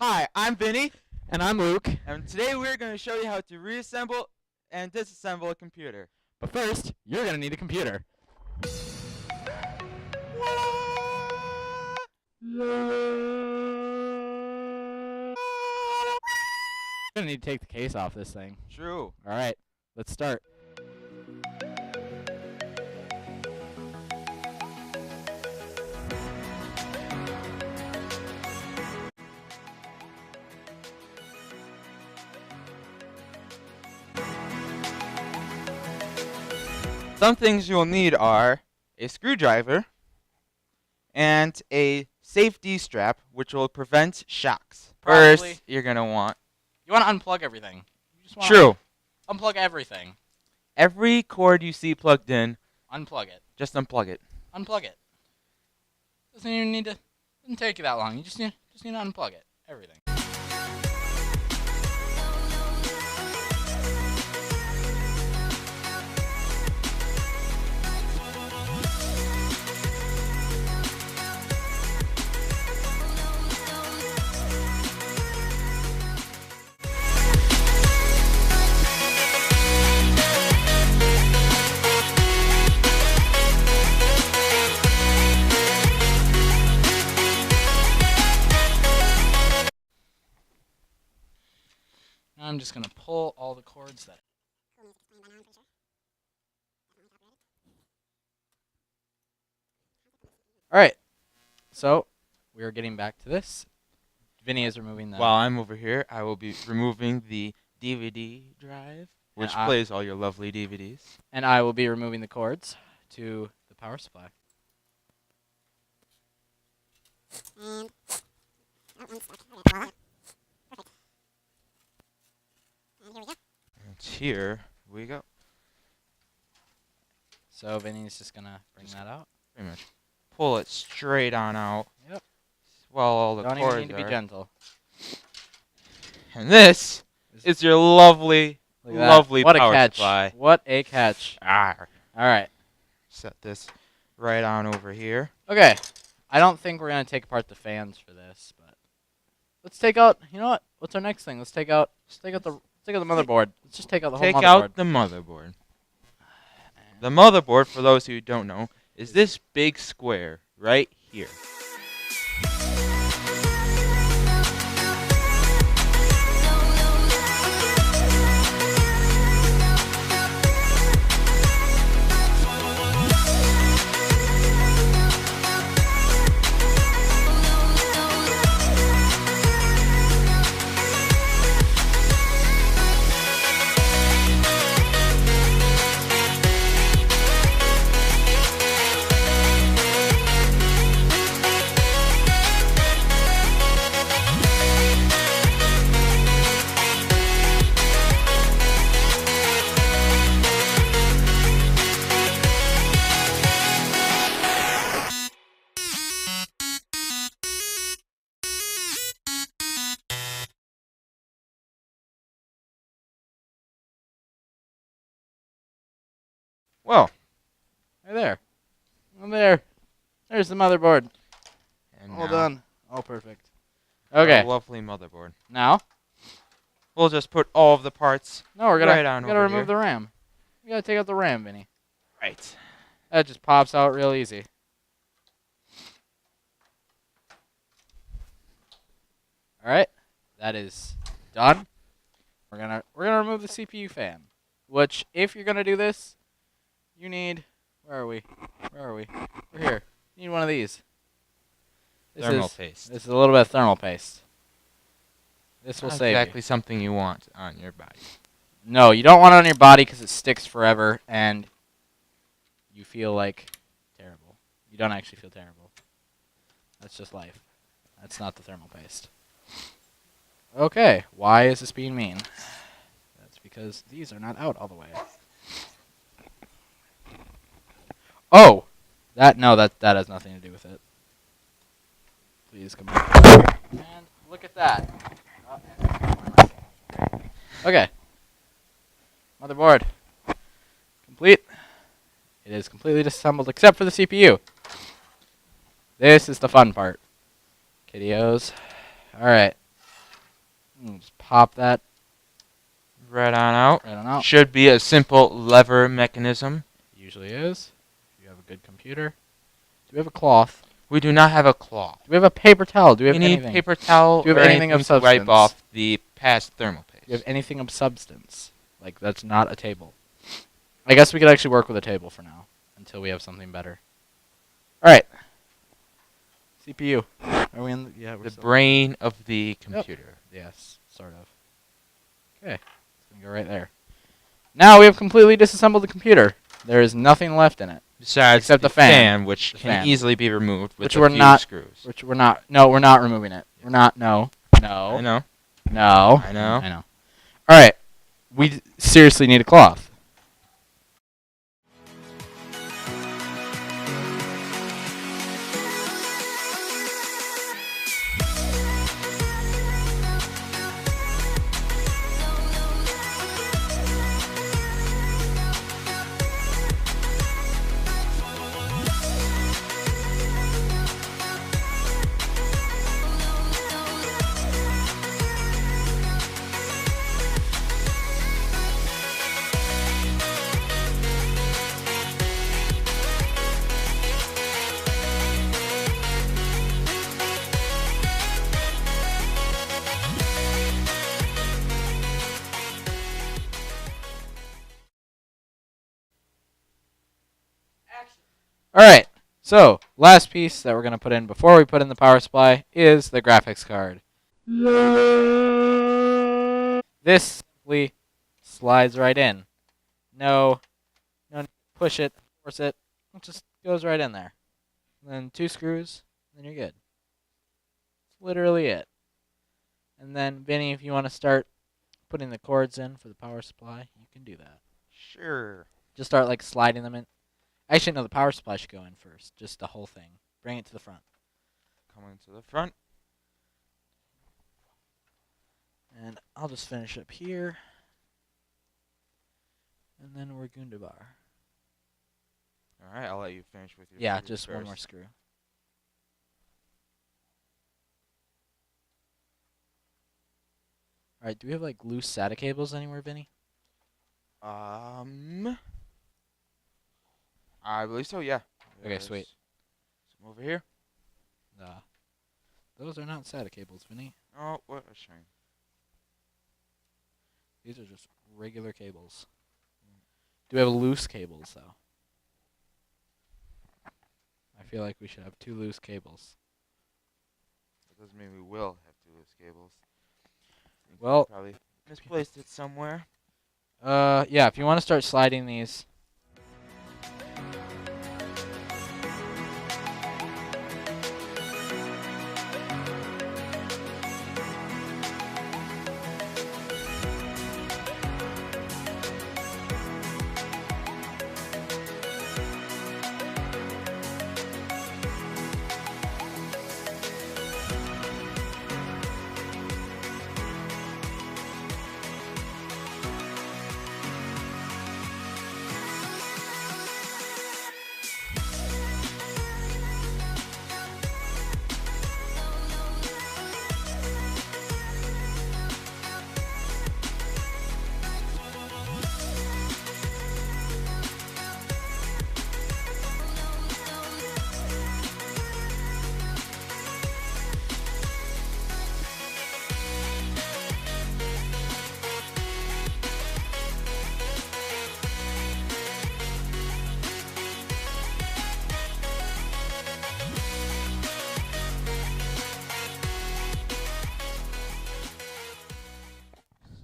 Hi, I'm Vinny, And I'm Luke. and today we're going to show you how to reassemble and disassemble a computer. But first, you're going to need a computer. You're going to need to take the case off this thing. True. All right, let's start. Some things you'll need are a screwdriver and a safety strap, which will prevent shocks. Probably. First, you're going to want... You want to unplug everything. You just want True. to unplug everything. Every cord you see plugged in, Unplug it. just unplug it. Unplug it. Doesn't even need to. Doesn't take you that long. You just need to unplug it. Everything. Now I'm just gonna pull all the cords that. All right. So we are getting back to this. Vinny is removing the. While I'm over here, I will be removing the DVD drive, which I- plays all your lovely DVDs. And I will be removing the cords to the power supply. And that one's stuck. Okay, perfect. And here we go. And here we go. So Vinny's just gonna bring that out. Pretty much. Pull it straight on out. Yep. While all the Don't cords even need to be are. gentle. And this is your lovely, Look at that. lovely What a power catch. supply. What a catch. Arr. All right. Set this right on over here. Okay. I don't think we're going to take apart the fans for this, but let's take out, you know what? What's our next thing? Let's take out the motherboard. Let's just take out the whole Take motherboard. out the motherboard. The motherboard, for those who don't know, is this big square right here. Well, Right there. Oh, there. There's the motherboard. and All now done. All perfect. our Okay. lovely motherboard. Now, We'll just put all of the parts no, we're right on gotta over remove here. the RAM. We gotta take out the RAM, Vinny. Right. That just pops out real easy. All right, that is done. We're gonna remove the CPU fan, which if you're gonna do this, you need. Where are we? We're here. You need one of these. Thermal paste. This is a little bit of thermal paste. This will Not save exactly you. something you want on your body. No, you don't want it on your body because it sticks forever and you feel like terrible. You don't actually feel terrible. That's just life. That's not the thermal paste. Okay, why is this being mean? That's because these are not out all the way. Oh! That has nothing to do with it. Please come back. And look at that. Okay. Motherboard. Complete. It is completely disassembled except for the CPU. This is the fun part. Kiddios. Alright. Just pop that Right on out. right on out. Should be a simple lever mechanism. Usually is. If you have a good computer. Do we have a cloth? We do not have a cloth. Do we have a paper towel? Do we have We need anything? paper towel Do you or have anything of to wipe substance? off the past thermal paste. Do you have anything of substance? Like, that's not a table. I guess we could actually work with a table for now. Until we have something better. Alright. CPU. Are we in the... Yeah, we're The still... brain of the computer. Yes, sort of. Okay. It's going to go right there. Now we have completely disassembled the computer. There is nothing left in it. Besides Except the the fan. which The can fan. easily be removed with Which a we're few not- screws. Which we're not... No, we're not removing it. We're not... No. No. I know. No. I know. I know. Alright. We seriously need a cloth. Alright, so last piece that we're going to put in before we put in the power supply is the graphics card. This simply slides right in. No need to push it, force it. It just goes right in there. And then 2 screws, then you're good. That's literally it. And then, Vinny, if you want to start putting the cords in for the power supply, you can do that. Sure. Just start like sliding them in. Actually, no, the power supply should go in first. Just the whole thing. Bring it to the front. Coming to the front. And I'll just finish up here. And then we're Gundabar. All right, I'll let you finish with your Yeah, screws just one more first. screw. Alright, do we have like loose SATA cables anywhere, Vinny? I believe so, yeah. Okay, sweet. Some over here. Those are not SATA cables, Vinny. Oh, what a shame. These are just regular cables. Do we have loose cables, though? I feel like we should have 2 loose cables. That doesn't mean we will have 2 loose cables. I think Well- we probably misplaced it somewhere. Yeah, if you want to start sliding these.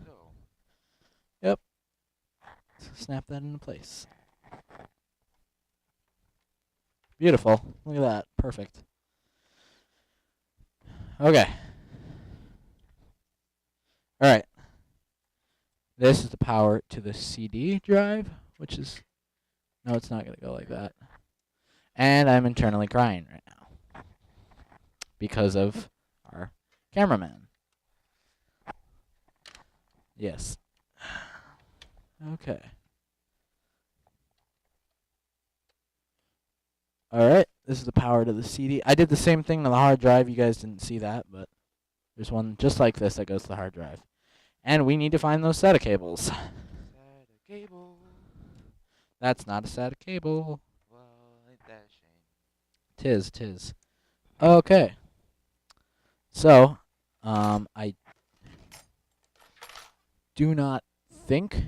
So, Snap that into place. Beautiful. Look at that. Perfect. Okay. Alright. This is the power to the CD drive, which is... No, it's not going to go like that. And I'm internally crying right now. Because of our cameraman. Yes. Okay. Alright, this is the power to the CD. I did the same thing to the hard drive. You guys didn't see that, but There's one just like this that goes to the hard drive. And we need to find those SATA cables. SATA cable. That's not a SATA cable. Well, ain't that a shame. Tis. Okay. So, I do not think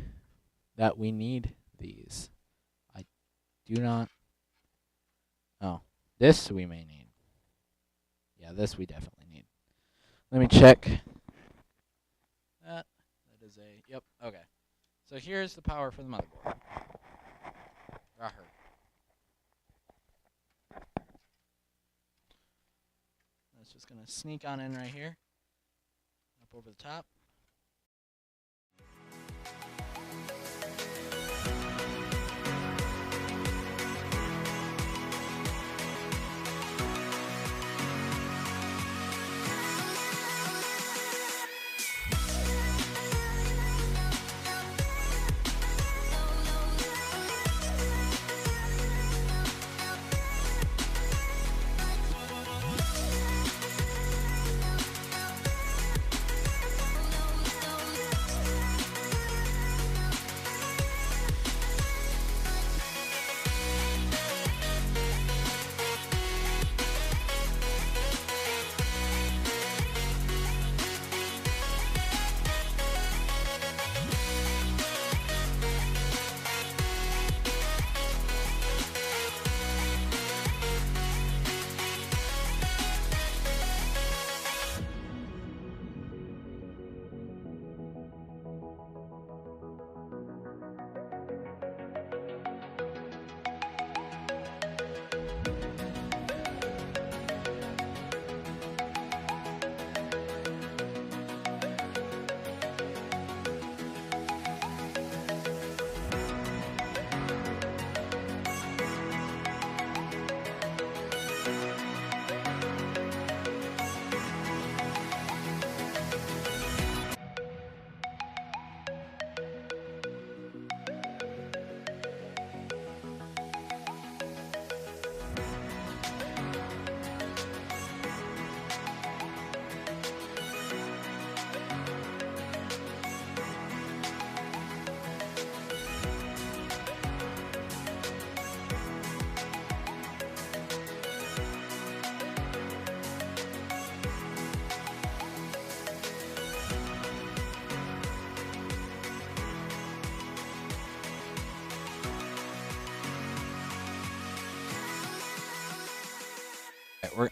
that we need these. I do not. Oh, this we may need. Yeah, this we definitely need. Let me check. That is a, yep, okay. So here's the power for the motherboard. Got her. That's just gonna sneak on in right here. Up over the top.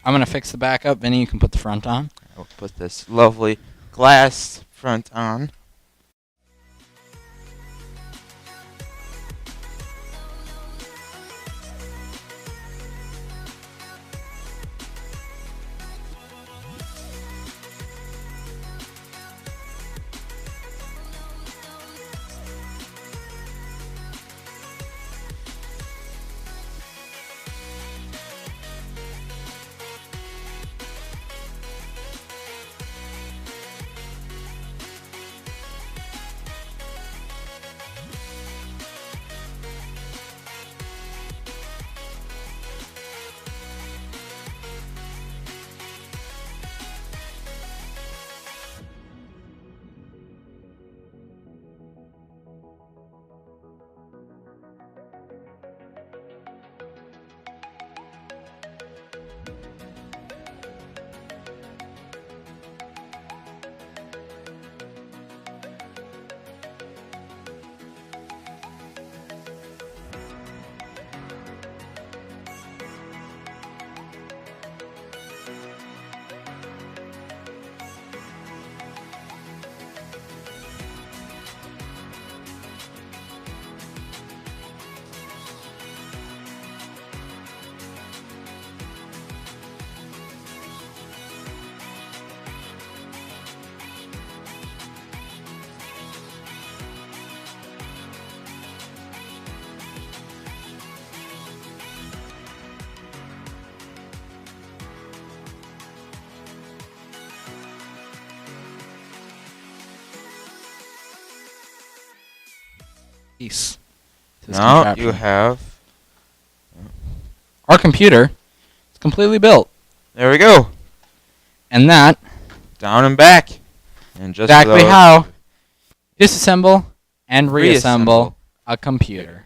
I'm gonna fix the back up. Vinny, you can put the front on. I'll put this lovely glass front on. Piece. to this Now contraption. you have. Our computer is completely built, There we go. and that down and back. And just Exactly those- how disassemble and reassemble Reassemble. a computer.